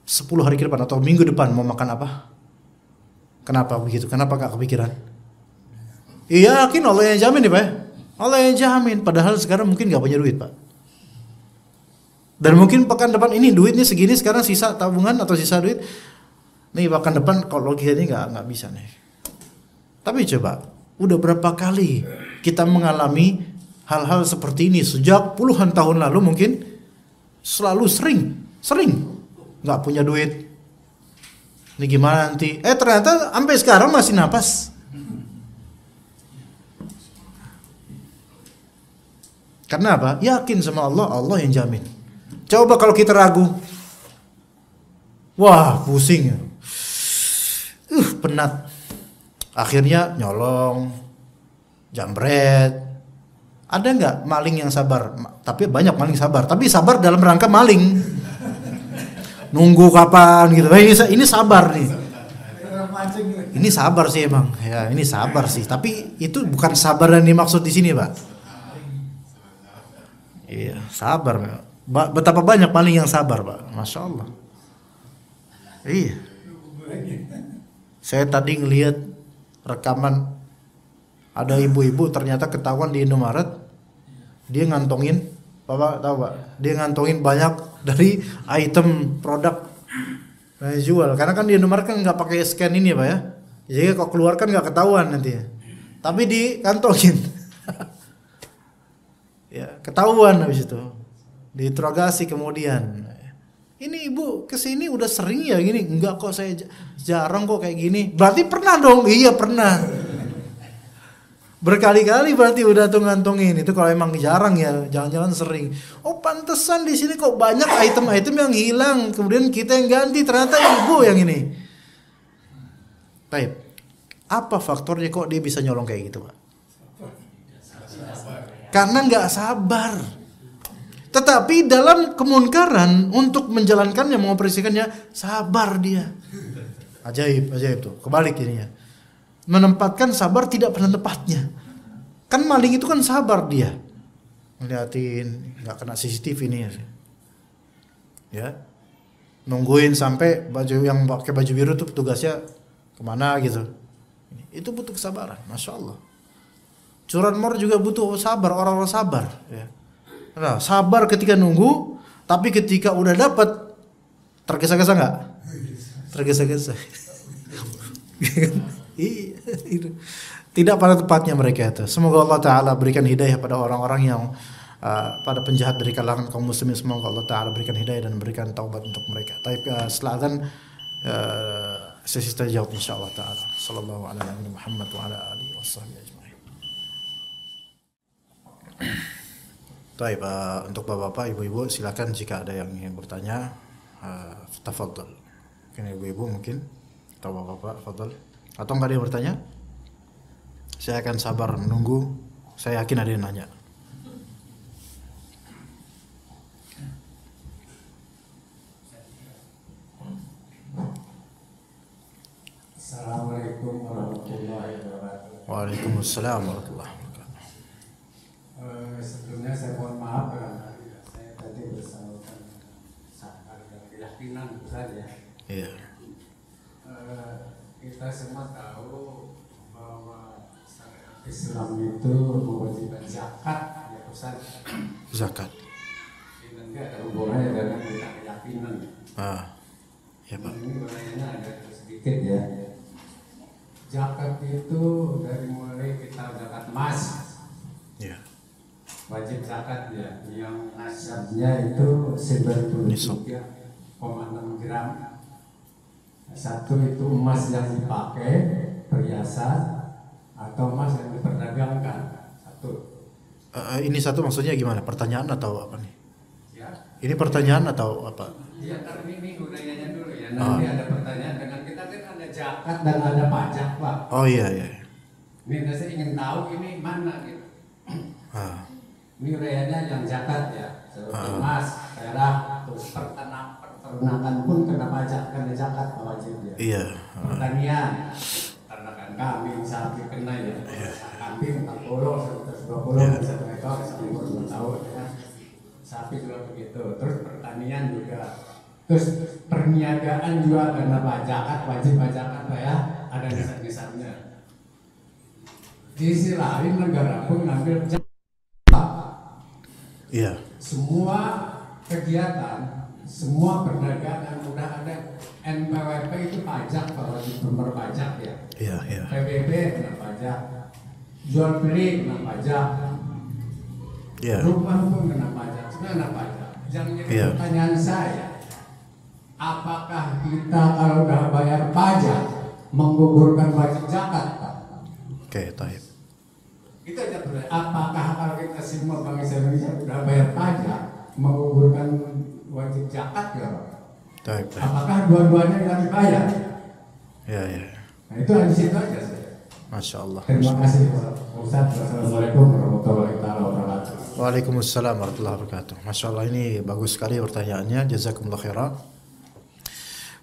10 hari ke depan atau minggu depan mau makan apa? Kenapa begitu? Kenapa gak kepikiran? Iya, yakin Allah yang jamin nih Pak. Allah yang jamin. Padahal sekarang mungkin gak punya duit Pak. Dan mungkin pekan depan ini duitnya segini, sekarang sisa tabungan atau sisa duit. Nih pekan depan kalau logikanya gak bisa nih. Tapi coba, udah berapa kali kita mengalami hal-hal seperti ini sejak puluhan tahun lalu mungkin, selalu sering gak punya duit. Ini gimana nanti? Ternyata sampai sekarang masih napas. Karena apa? Yakin sama Allah, Allah yang jamin. Coba kalau kita ragu, wah pusing, penat. Akhirnya nyolong, jambret. Ada nggak maling yang sabar? Tapi banyak maling sabar. Tapi sabar dalam rangka maling. Nunggu kapan gitu. Ini sabar nih. Ini sabar sih emang. Ya, ini sabar sih. Tapi itu bukan sabar yang dimaksud di sini, Pak. Iya, sabar. Betapa banyak maling yang sabar, Pak. Masya Allah. Iya. Saya tadi ngelihat rekaman ada ibu-ibu ternyata ketahuan di Indomaret. Dia ngantongin, Bapak tahu Pak? Dia ngantongin banyak dari item produk yang jual. Karena kan di Indomaret kan nggak pakai scan ini Pak ya. Jadi kalau keluar kan nggak ketahuan nanti. Tapi dikantongin. Ya, ketahuan habis itu. Diinterogasi kemudian. Ini ibu kesini udah sering ya gini? Enggak kok, saya jarang kok kayak gini. Berarti pernah dong? Iya pernah. Berkali-kali berarti udah tuh ngantongin. Itu kalau emang jarang ya, jangan-jangan sering. Oh pantesan di sini kok banyak item-item yang hilang. Kemudian kita yang ganti, ternyata ibu yang ini. Baik. Apa faktornya kok dia bisa nyolong kayak gitu Pak? Karena nggak sabar. Tetapi dalam kemunkaran untuk menjalankannya, mengoperasikannya, sabar dia. Ajaib tuh. Kebalik ininya. Menempatkan sabar tidak pada tempatnya. Kan maling itu kan sabar dia. Ngeliatin, nggak kena CCTV ini ya. Nungguin sampai baju yang pakai baju biru tuh tugasnya kemana gitu. Itu butuh kesabaran, Masya Allah. Curanmor juga butuh sabar, orang-orang sabar ya. Nah, sabar ketika nunggu, tapi ketika udah dapat tergesa-gesa nggak? Tergesa-gesa. Iya, itu. Tidak pada tempatnya mereka itu. Semoga Allah Ta'ala berikan hidayah pada orang-orang yang pada penjahat dari kalangan kaum muslimin. Semoga Allah Ta'ala berikan hidayah dan berikan taubat untuk mereka. Tapi setelah azan sesi terjawab insyaallah Ta'ala. Sallallahu alaihi Muhammad wa ala alihi washabbihi ajma'in. Baik, untuk bapak-bapak, ibu-ibu silakan jika ada yang ingin bertanya, tafadhol. Mungkin ibu-ibu mungkin atau bapak-bapak, tafadhol. Atau enggak ada yang bertanya? Saya akan sabar menunggu. Saya yakin ada yang nanya. Waalaikumsalam warahmatullahi wabarakatuh. Sebelumnya saya mohon maaf barangkali saya tadi bersangkutan saat keyakinan saja. Iya. Kita semua tahu bahwa syariat Islam itu mewajibkan zakat, ya Ustaz. Zakat. Ini nanti ada hubungannya dengan kita keyakinan. Ya Pak. Ini pertanyaannya ada sedikit ya. Zakat itu dari mulai kita zakat emas. Ya. Wajib zakat ya, yang nasabnya itu 93,6 gram. Satu itu emas yang dipakai perhiasan atau emas yang diperdagangkan. Satu. Ini satu maksudnya gimana? Pertanyaan atau apa nih? Ya. Ini pertanyaan atau apa? Iya, ini budayanya dulu ya. Nanti ada pertanyaan dengan kita kan ada zakat dan ada pajak, Pak. Oh iya. Ini saya ingin tahu ini mana gitu. Ini uraiannya yang zakat ya, seperti emas, perak, terus peternakan pun kena pajak, kena zakat wajib ya. Iya. Pertanian, peternakan kambing, sapi kena ya. Kambing 40, 120, bisa ekor, sampai 2 tahun ya. Sapi juga begitu. Terus pertanian juga. Terus perniagaan juga kena pajak, wajib pajakan Pak ya. Ada nisab-nisabnya. Di sisi lain negara pun ngambil zakat. Iya. Semua kegiatan, semua perdagangan udah ada NPWP itu pajak kalau di sumber pajak ya. Iya. PBB kena pajak, jual beli kena pajak, rumah pun kena pajak, semua kena pajak. Yang jadi pertanyaan saya, apakah kita kalau udah bayar pajak menggugurkan wajib zakat, Pak? Oke, taib. Kita aja bertanya, apakah kalau kita semua bangsa Indonesia sudah bayar pajak menggugurkan wajib zakat ya Pak? Taib. Apakah dua-duanya yang dibayar? Iya. Nah itu di situ aja saya. Masya Allah. Terima kasih Ustaz. Wassalamualaikum warahmatullahi wabarakatuh. Waalaikumsalam warahmatullahi wabarakatuh. Masya Allah, ini bagus sekali pertanyaannya. Jazakumullah khairan.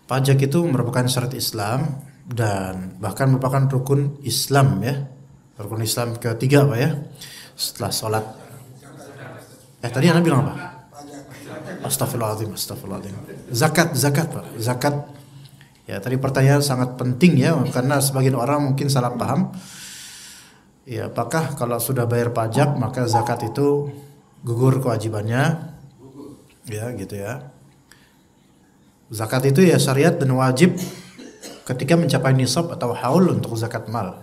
Pajak itu merupakan syarat Islam dan bahkan merupakan rukun Islam ya. Rukun Islam ketiga Pak ya. Setelah sholat. Tadi Anda bilang apa? Astagfirullahaladzim. Zakat Pak. Zakat. Ya, tadi pertanyaan sangat penting ya, karena sebagian orang mungkin salah paham. Ya, apakah kalau sudah bayar pajak maka zakat itu gugur kewajibannya? Ya, gitu ya. Zakat itu ya syariat dan wajib ketika mencapai nisab atau haul untuk zakat mal.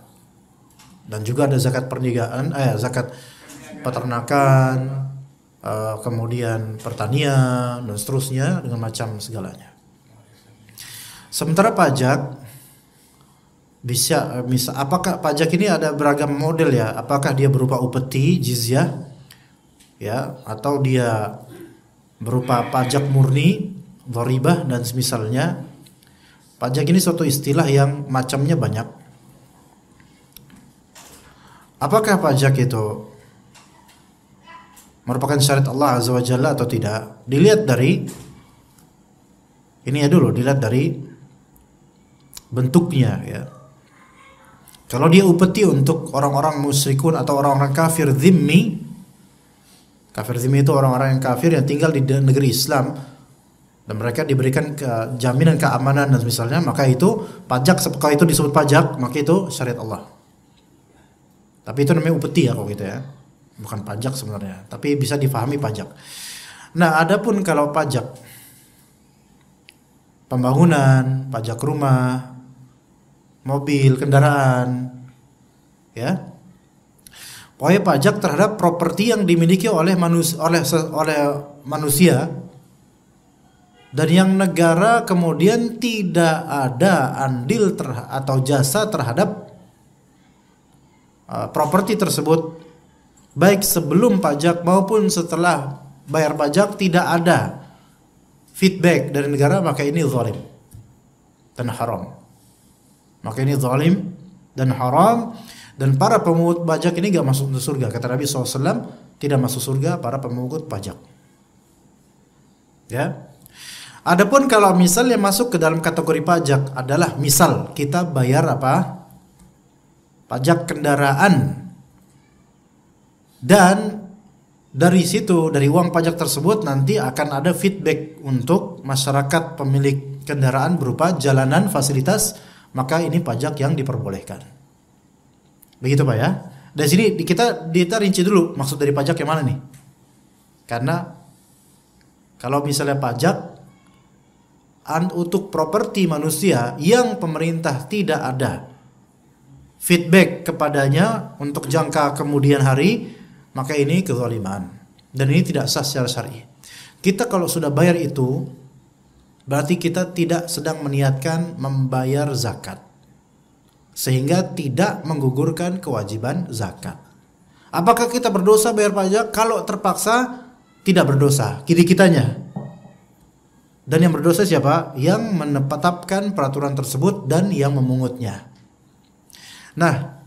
Dan juga ada zakat perniagaan, zakat peternakan, kemudian pertanian dan seterusnya dengan macam segalanya. Sementara pajak bisa apakah pajak ini ada beragam model ya? Apakah dia berupa upeti, jizyah ya, atau dia berupa pajak murni, dharibah dan semisalnya. Pajak ini suatu istilah yang macamnya banyak. Apakah pajak itu merupakan syariat Allah Azza wa Jalla atau tidak? Dilihat dari ini ya dulu, dilihat dari bentuknya ya. Kalau dia upeti untuk orang-orang musyrikun atau orang-orang kafir zimmi. Kafir zimmi itu orang-orang yang kafir yang tinggal di negeri Islam dan mereka diberikan jaminan keamanan dan misalnya, maka itu pajak, kalau itu disebut pajak, maka itu syariat Allah. Tapi itu namanya upeti ya kalau gitu ya. Bukan pajak sebenarnya, tapi bisa difahami pajak. Nah, adapun kalau pajak pembangunan, pajak rumah, mobil, kendaraan, ya, pokoknya pajak terhadap properti yang dimiliki oleh manusia dan yang negara kemudian tidak ada andil atau jasa terhadap properti tersebut, baik sebelum pajak maupun setelah bayar pajak tidak ada feedback dari negara, maka ini zalim dan haram. Maka ini zalim dan haram, dan para pemungut pajak ini gak masuk ke surga. Kata Nabi SAW, tidak masuk surga para pemungut pajak. Ya. Adapun kalau misalnya masuk ke dalam kategori pajak adalah misal kita bayar apa? pajak kendaraan. Dan dari situ, dari uang pajak tersebut nanti akan ada feedback untuk masyarakat pemilik kendaraan berupa jalanan, fasilitas, maka ini pajak yang diperbolehkan. Begitu Pak ya. Dari sini kita rinci dulu maksud dari pajak yang mana nih? Karena kalau misalnya pajak untuk properti manusia yang pemerintah tidak ada feedback kepadanya untuk jangka kemudian hari, maka ini kezaliman dan ini tidak sah secara syar'i. Kita kalau sudah bayar itu berarti kita tidak sedang meniatkan membayar zakat, sehingga tidak menggugurkan kewajiban zakat. Apakah kita berdosa bayar pajak? Kalau terpaksa tidak berdosa, kitanya. Dan yang berdosa siapa? Yang menetapkan peraturan tersebut dan yang memungutnya. Nah,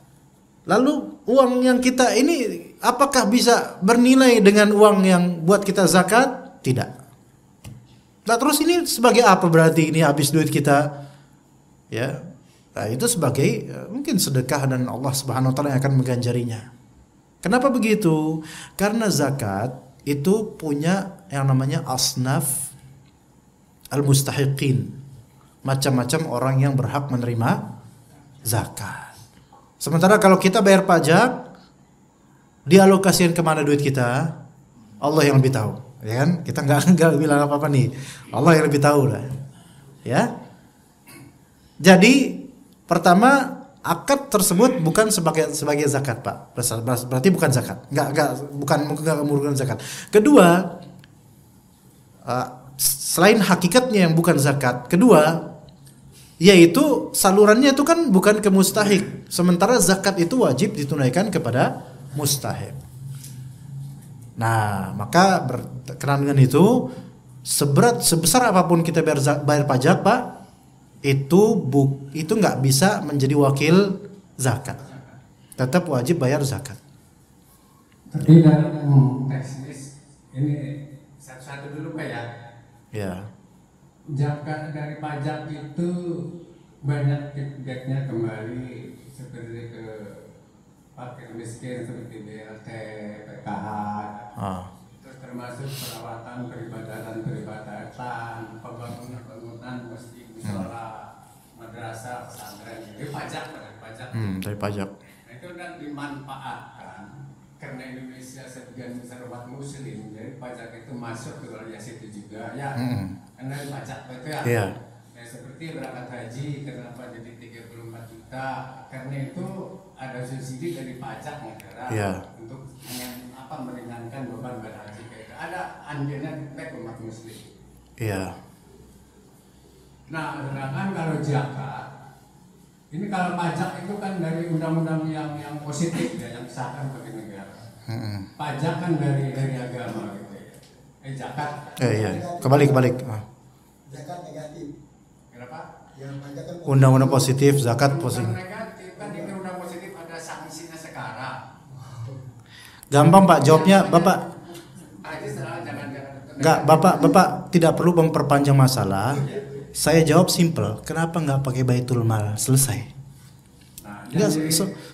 lalu uang yang kita ini apakah bisa bernilai dengan uang yang buat kita zakat? Tidak. Nah, terus ini sebagai apa berarti ini habis duit kita? Ya. Nah, itu sebagai mungkin sedekah dan Allah Subhanahu wa taala yang akan mengganjarinya. Kenapa begitu? Karena zakat itu punya yang namanya asnaf al-mustahiqin, macam-macam orang yang berhak menerima zakat. Sementara kalau kita bayar pajak, dialokasikan kemana duit kita? Allah yang lebih tahu, ya kan? Kita nggak bilang apa-apa nih. Allah yang lebih tahu lah, ya. Jadi pertama, akad tersebut bukan sebagai zakat, Pak. Berarti bukan zakat. Bukan merugikan zakat. Kedua, selain hakikatnya yang bukan zakat, kedua yaitu salurannya itu kan bukan ke mustahik, sementara zakat itu wajib ditunaikan kepada mustahik. Nah, maka berkenaan dengan itu, sebesar apapun kita bayar pajak, Pak, itu nggak bisa menjadi wakil zakat, tetap wajib bayar zakat. Tapi dalam teknis ini satu-satu dulu Pak ya. Ya. Zakat dari pajak itu banyak feedbacknya kembali seperti ke fakir miskin seperti BLT, PKH, terus termasuk perawatan peribadatan, pembangunan masjid, musola, madrasah, pesantren, itu pajak Dari pajak. Nah, itu kan dimanfaatkan karena Indonesia sebagian besar umat muslim, jadi pajak itu masuk ke wilayah situ juga ya. Karena pajak itu ya. Yeah. Ya seperti berangkat haji kenapa jadi 34 juta? Karena itu ada subsidi dari pajak negara untuk meringankan beban berhaji. Kayak ada andilnya di umat muslim. Iya. Nah, sedangkan kalau zakat ini kalau pajak itu kan dari undang-undang yang positif ya, yang disahkan bagi negara. Pajak kan dari agama gitu ya. Zakat. Iya. Kebalik. Zakat negatif. Kenapa? Yang pajak kan Undang-undang positif, zakat positif. Negatif kan ini undang positif ada sanksinya sekarang. Gampang Pak jawabnya, Bapak. Jangan. Enggak, Bapak tidak perlu memperpanjang masalah. Saya jawab simple. Kenapa nggak pakai baitul mal? Selesai. Enggak,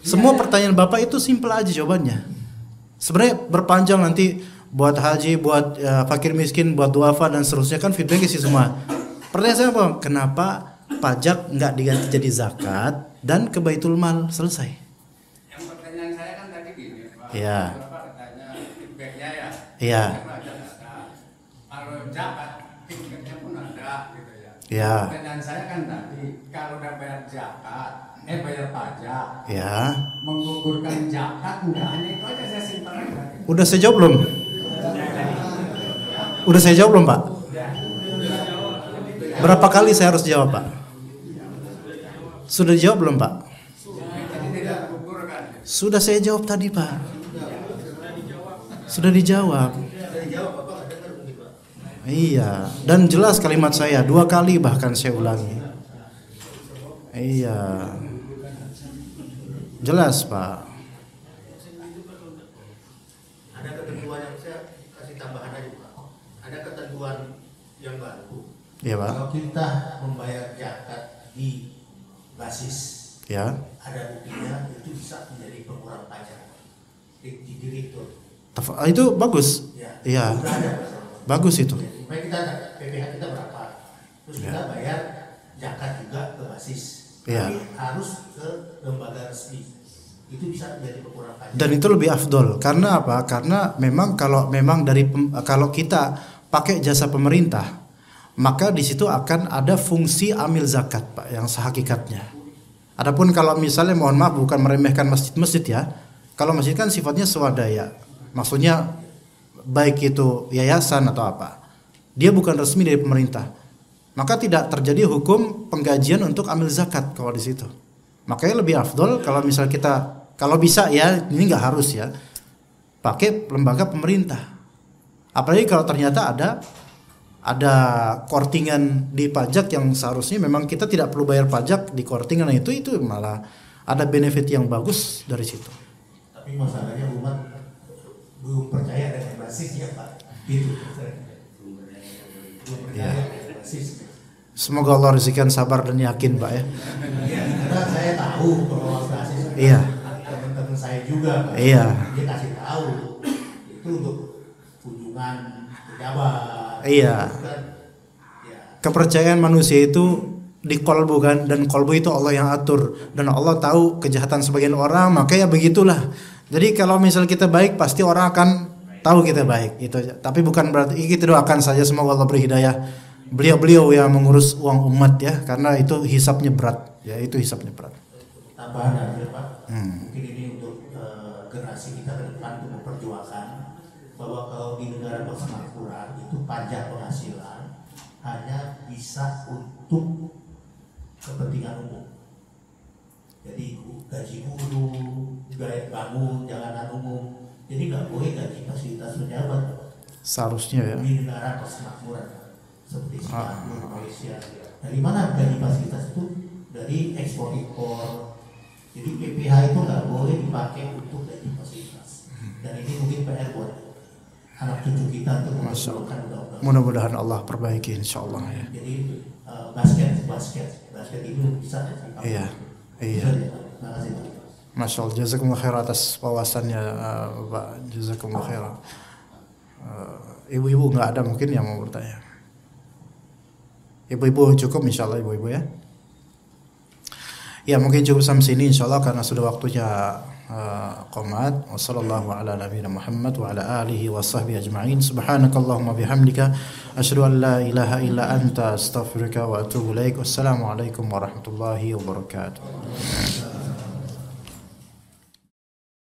semua pertanyaan Bapak itu simple aja jawabannya. Sebenarnya berpanjang nanti buat haji, buat fakir miskin, buat duafa dan seterusnya kan feedback sih semua. Pertanyaan saya apa? Kenapa pajak nggak diganti jadi zakat dan ke baitul mal? Selesai. Yang pertanyaan saya kan tadi gini, Pak. Iya. Bapak bertanya feedbacknya ya. Iya. Kalau zakat feedbacknya pun ada gitu ya. Iya. Pertanyaan saya kan tadi kalau udah bayar zakat, bayar pajak. Ya. Menggugurkan zakat enggak, hanya itu aja saya simpel aja. Udah saya jawab belum? Udah saya jawab belum, Pak? Berapa kali saya harus jawab, Pak? Sudah dijawab belum, Pak? Sudah saya jawab tadi, Pak. Sudah dijawab. Iya, dan jelas kalimat saya 2 kali bahkan saya ulangi. Iya. Jelas, Pak. ada ketentuan yang saya kasih tambahan aja Pak. Ada ketentuan yang baru. Iya, Pak. Kalau kita membayar zakat di basis, Ya. ada buktinya itu bisa menjadi pengurang pajak di direktur. Itu bagus. Ya, Iya. sudah ada. Bagus itu. Supaya kita PPh kita berapa, terus kita bayar zakat juga ke basis. Iya. Tapi harus ke lembaga resmi. Itu bisa menjadi pengurang pajak. Dan itu lebih afdol. Karena apa? Karena memang kalau kalau kita pakai jasa pemerintah, maka di situ akan ada fungsi amil zakat, Pak, yang sehakikatnya. Adapun kalau misalnya, mohon maaf, bukan meremehkan masjid-masjid ya. Kalau masjid kan sifatnya swadaya. Maksudnya baik itu yayasan atau apa. Dia bukan resmi dari pemerintah. Maka tidak terjadi hukum penggajian untuk amil zakat kalau di situ. Makanya lebih afdol kalau misal kita, kalau bisa ya, ini nggak harus ya, pakai lembaga pemerintah. Apalagi kalau ternyata ada kortingan di pajak yang seharusnya memang kita tidak perlu bayar pajak di kortingan itu malah ada benefit yang bagus dari situ. Tapi masalahnya umat belum percaya dengan basisnya, Pak. Itu. Belum percaya dengan basisnya. Semoga Allah rezekikan sabar dan yakin, Pak ya. Ya, karena saya tahu bahwa basis Iya. teman-teman saya juga, Pak. Iya. Dia kasih tahu itu untuk kunjungan pejabat. Iya. Itu kan, ya. Kepercayaan manusia itu di kolbu kan, dan kolbu itu Allah yang atur, dan Allah tahu kejahatan sebagian orang, maka ya begitulah. Jadi kalau misal kita baik, pasti orang akan tahu kita baik itu. Tapi bukan berarti kita doakan saja semoga Allah beri hidayah beliau-beliau yang mengurus uang umat ya, karena itu hisapnya berat ya, itu hisapnya berat. Tambahan aja, Pak. Mungkin ini untuk generasi kita ke depan untuk memperjuangkan bahwa kalau di negara persemakmuran itu pajak penghasilan hanya bisa untuk kepentingan umum. Jadi gaji guru, gaya bangun, jalanan umum. Jadi nggak boleh gaji fasilitas pejabat Seharusnya ya. di negara persemakmuran seperti Singapura, Malaysia. Dari mana gaji fasilitas itu? Dari ekspor impor. Jadi PPh itu nggak boleh dipakai untuk gaji fasilitas. Dan ini mungkin PR buat anak cucu kita untuk memperjuangkan undang-undang. Mudah-mudahan Allah perbaiki insyaallah ya. Jadi basket itu bisa dipakai. Iya. Iya. Terima kasih, Pak. Masya Allah, jazakumullah khair atas wawasannya Pak, jazakumullah khair. Ibu-ibu nggak ada mungkin yang mau bertanya? Ibu-ibu cukup insyaallah, ibu-ibu ya. Ya mungkin cukup sampai sini insyaallah karena sudah waktunya qomat. Wassallallahu ala nabiyina Muhammad wa ala alihi wa sahbihi ajma'in. Subhanakallahumma bihamdika asyhadu an la ilaha illa anta astaghfiruka wa atubu ilaik. Wassalamu alaikum warahmatullahi wabarakatuh.